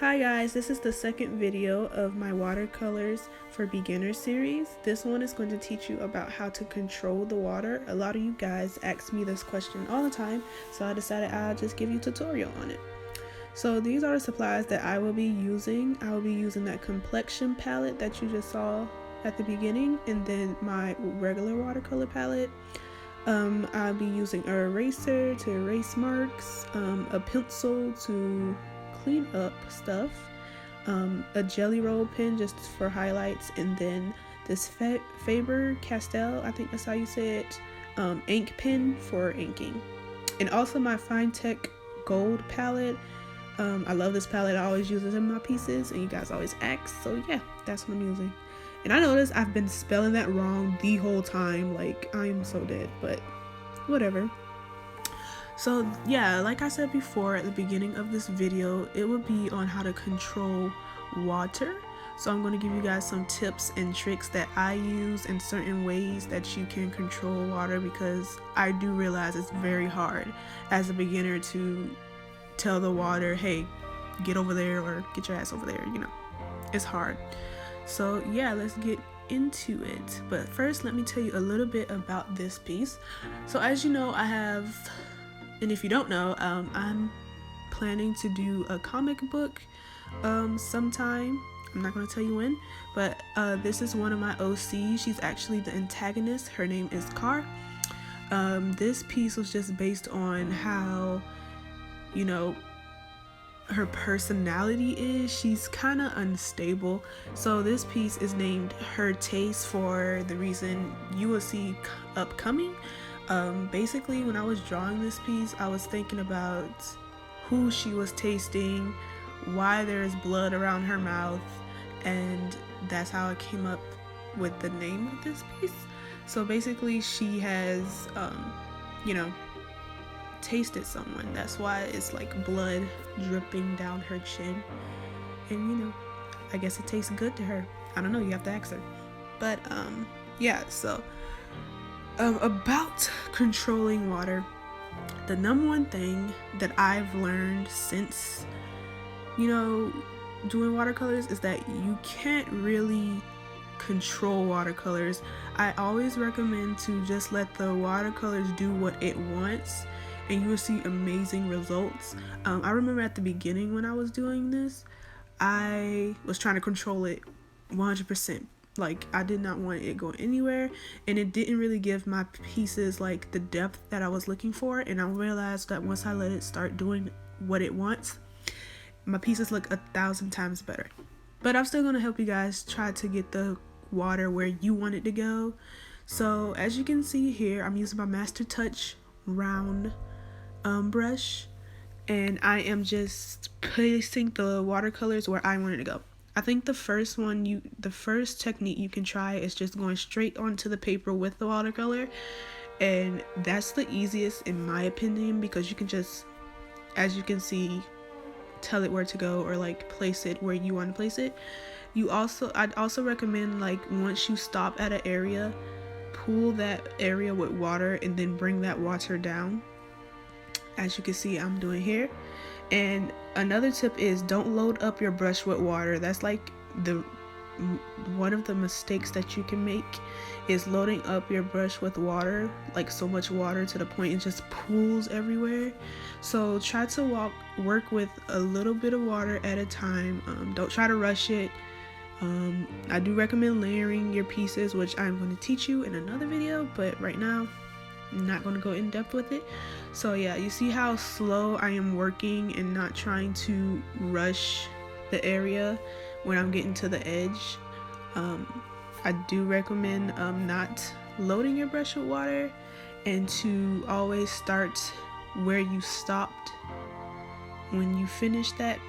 Hi guys, this is the second video of my watercolors for beginners series. This one is going to teach you about how to control the water. A lot of you guys ask me this question all the time, so I decided I'll just give you a tutorial on it. So these are the supplies that I will be using. I will be using that complexion palette that you just saw at the beginning, and then my regular watercolor palette. I'll be using an eraser to erase marks, a pencil to clean up stuff, a jelly roll pen just for highlights, and then this Faber-Castell, I think that's how you say it, ink pen for inking. And also my Fine Tech gold palette. I love this palette. I always use it in my pieces, and you guys always ask, so yeah, that's what I'm using. And I noticed I've been spelling that wrong the whole time, like I'm so dead, but whatever. So yeah, like I said before at the beginning of this video, it would be on how to control water. So I'm going to give you guys some tips and tricks that I use in certain ways that you can control water, because I do realize it's very hard as a beginner to tell the water, hey, get over there, or get your ass over there, you know, it's hard. So yeah, let's get into it. But first, let me tell you a little bit about this piece. So as you know, I have, and if you don't know, I'm planning to do a comic book sometime. I'm not going to tell you when, but this is one of my OCs. She's actually the antagonist. Her name is Car. This piece was just based on how, you know, her personality is. She's kind of unstable. So this piece is named Her Taste for the reason you will see upcoming. Basically, when I was drawing this piece, I was thinking about who she was tasting, why there's blood around her mouth, and that's how I came up with the name of this piece. So basically, she has, you know, tasted someone. That's why it's like blood dripping down her chin. And you know, I guess it tastes good to her. I don't know, you have to ask her. But yeah, so about controlling water, the number one thing that I've learned since, you know, doing watercolors is that you can't really control watercolors. I always recommend to just let the watercolors do what it wants, and you will see amazing results. I remember at the beginning when I was doing this, I was trying to control it 100%. Like, I did not want it going anywhere, and it didn't really give my pieces like the depth that I was looking for. And I realized that once I let it start doing what it wants, my pieces look 1,000 times better. But I'm still gonna help you guys try to get the water where you want it to go. So as you can see here, I'm using my Master Touch round brush, and I am just placing the watercolors where I want it to go. I think the first technique you can try is just going straight onto the paper with the watercolor, and that's the easiest in my opinion, because you can just, as you can see, tell it where to go, or like place it where you want to place it. I'd also recommend, like, once you stop at an area, pool that area with water and then bring that water down, as you can see I'm doing here. And another tip is don't load up your brush with water. That's like one of the mistakes that you can make, is loading up your brush with water, like so much water to the point it just pools everywhere. So try to work with a little bit of water at a time. Don't try to rush it. I do recommend layering your pieces, which I'm going to teach you in another video, but right now I'm not going to go in depth with it. So yeah, you see how slow I am working and not trying to rush the area when I'm getting to the edge. I do recommend not loading your brush with water, and to always start where you stopped when you finish that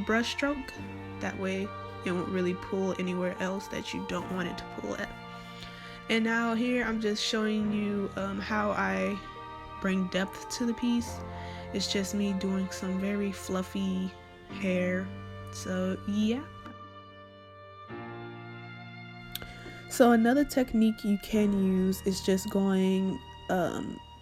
brush stroke. That way it won't really pull anywhere else that you don't want it to pull at. And now here I'm just showing you how I bring depth to the piece. It's just me doing some very fluffy hair. So yeah. So another technique you can use is just going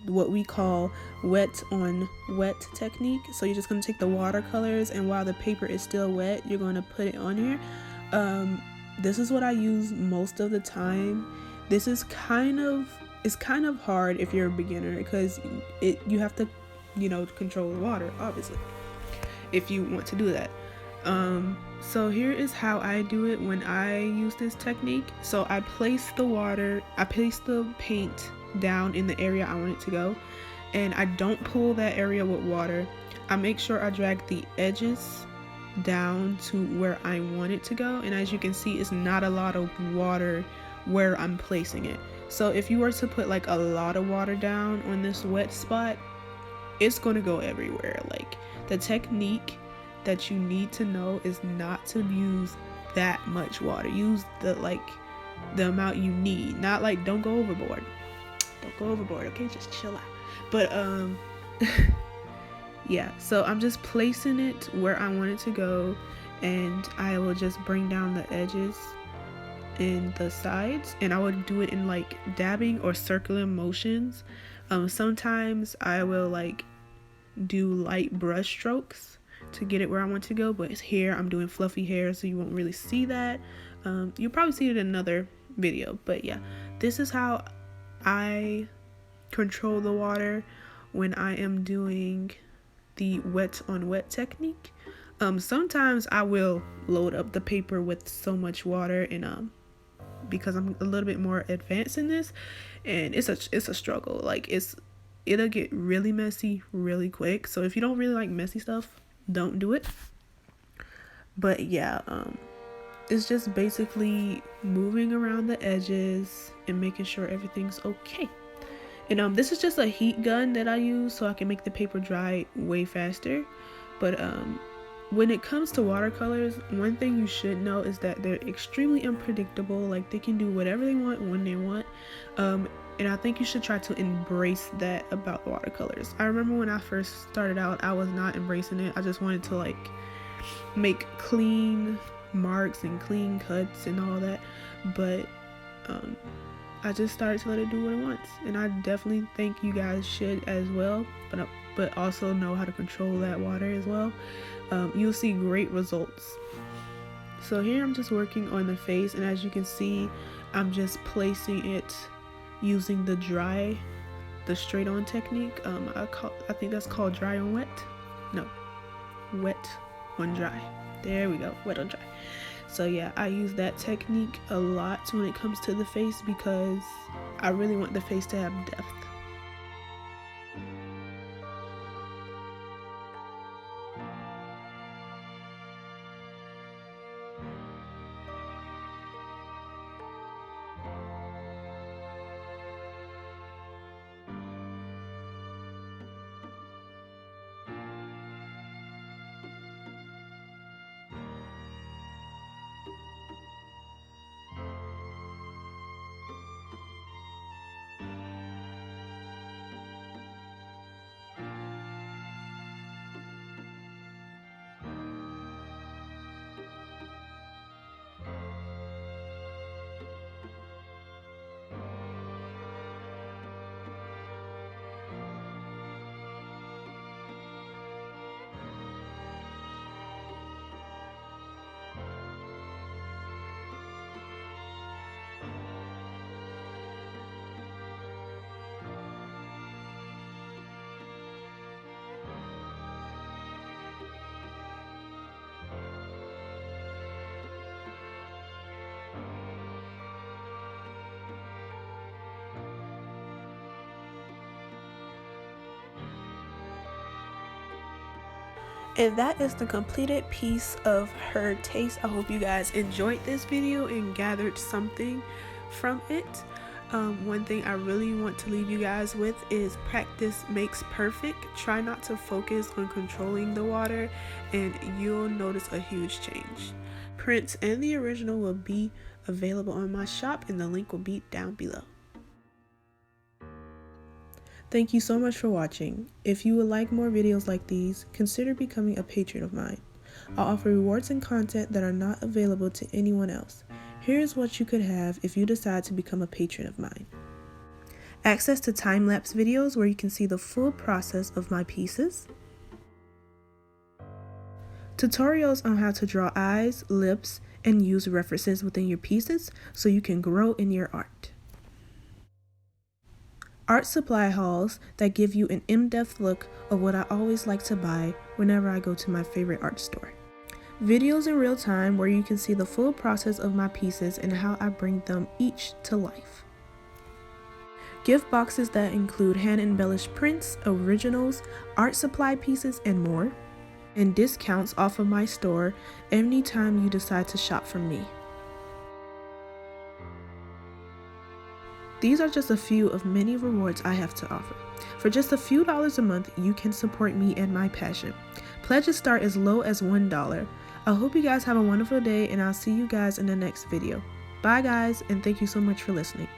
what we call wet on wet technique. So you're just going to take the watercolors, and while the paper is still wet, you're going to put it on here. This is what I use most of the time. This is kind of hard if you're a beginner, because you have to, control the water, obviously, if you want to do that. So here is how I do it when I use this technique. So I place the paint down in the area I want it to go, and I don't pull that area with water. I make sure I drag the edges down to where I want it to go, and as you can see, it's not a lot of water where I'm placing it. So if you were to put like a lot of water down on this wet spot, it's going to go everywhere. Like, the technique that you need to know is not to use that much water. Use the amount you need, not like, don't go overboard, okay? Just chill out. But yeah, so I'm just placing it where I want it to go, and I will just bring down the edges and the sides, and I would do it in like dabbing or circular motions. Sometimes I will like do light brush strokes to get it where I want to go, but here I'm doing fluffy hair, so you won't really see that. You'll probably see it in another video, but yeah, this is how I control the water when I am doing the wet on wet technique. Sometimes I will load up the paper with so much water, and because I'm a little bit more advanced in this, and it's a struggle. Like, it'll get really messy really quick. So if you don't really like messy stuff, don't do it. But yeah, it's just basically moving around the edges and making sure everything's okay. And this is just a heat gun that I use so I can make the paper dry way faster. But when it comes to watercolors, one thing you should know is that they're extremely unpredictable. Like, they can do whatever they want when they want. And I think you should try to embrace that about watercolors. I remember when I first started out, I was not embracing it. I just wanted to like make clean marks and clean cuts and all that. But I just started to let it do what it wants. And I definitely think you guys should as well. But also know how to control that water as well. You'll see great results. So here I'm just working on the face, and as you can see, I'm just placing it using the straight on technique. I think that's called dry on wet. No, wet on dry. There we go, wet on dry. So yeah, I use that technique a lot when it comes to the face, because I really want the face to have depth. And that is the completed piece of her taste. I hope you guys enjoyed this video and gathered something from it. One thing I really want to leave you guys with is practice makes perfect. Try not to focus on controlling the water, and you'll notice a huge change. Prints and the original will be available on my shop, and the link will be down below. Thank you so much for watching. If you would like more videos like these, consider becoming a patron of mine. I'll offer rewards and content that are not available to anyone else. Here's what you could have if you decide to become a patron of mine. access to time-lapse videos where you can see the full process of my pieces, tutorials on how to draw eyes, lips, and use references within your pieces so you can grow in your art. Art supply hauls that give you an in-depth look of what I always like to buy whenever I go to my favorite art store. Videos in real time where you can see the full process of my pieces and how I bring them each to life. Gift boxes that include hand-embellished prints, originals, art supply pieces, and more. And discounts off of my store anytime you decide to shop from me. These are just a few of many rewards I have to offer. For just a few dollars a month, you can support me and my passion. Pledges start as low as $1. I hope you guys have a wonderful day, and I'll see you guys in the next video. Bye guys, and thank you so much for listening.